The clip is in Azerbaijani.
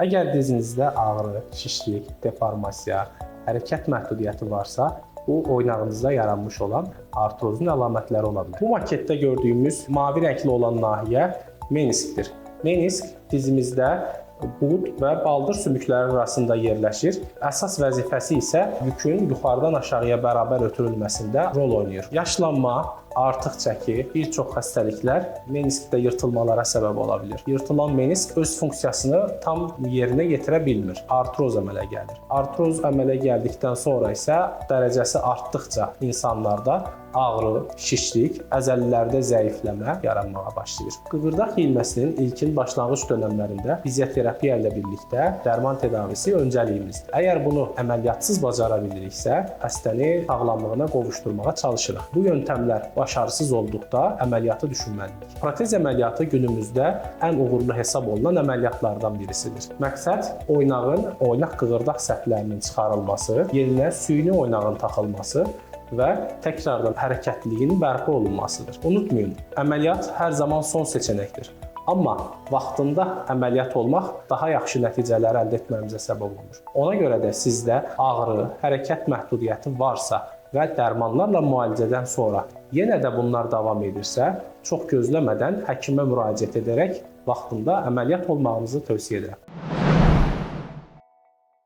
Əgər dizinizdə ağrı, şişlik, deformasiya, hərəkət məhdudiyyəti varsa, bu oynağınızda yaranmış olan artrozun əlamətləri ola bilər. Bu maketdə gördüyümüz mavi rəngli olan nahiyə meniskdir. Menisk dizimizdə bud və baldır sümükləri arasında yerləşir. Əsas vəzifəsi isə yükün yuxarıdan aşağıya bərabər ötürülməsində rol oynayır. Yaşlanma, artıq çəki, bir çox xəstəliklər meniskdə yırtılmalara səbəb ola bilir. Yırtılan menisk öz funksiyasını tam yerinə yetirə bilmir. Artroz əmələ gəlir. Artroz əmələ gəldikdən sonra isə dərəcəsi artdıqca insanlarda ağrı, şişlik, əzəlilərdə zəifləmə yaranmağa başlayır. Qığırdaq yeyilməsinin ilkin başlanğıc dönəmlərində fizioterapiya ilə birlikdə dərman tedavisi öncəliyimizdir. Əgər bunu əməliyyatsız bacara biliriksə, xəstəni sağlamlığına qovuşdurmağa çalışırıq. Bu yöntəmlər başarısız olduqda əməliyyatı düşünməliyik. Protez əməliyyatı günümüzdə ən uğurlu hesab olunan əməliyyatlardan birisidir. Məqsəd oynağın, oynaq qığırdaq səthlərinin çıxarılması, yerinə süni oynağın taxılması və təkrardan hərəkətliliyin bərpa olunmasıdır. Unutmayın, əməliyyat hər zaman son seçənəkdir. Amma vaxtında əməliyyat olmaq daha yaxşı nəticələr əldə etməyimizə səbəb olur. Ona görə də sizdə ağrı, hərəkət məhdudiyyəti varsa və dərmanlarla müalicədən sonra yenə də bunlar davam edirsə, çox gözləmədən həkimə müraciət edərək vaxtında əməliyyat olmağınızı tövsiyə edirəm.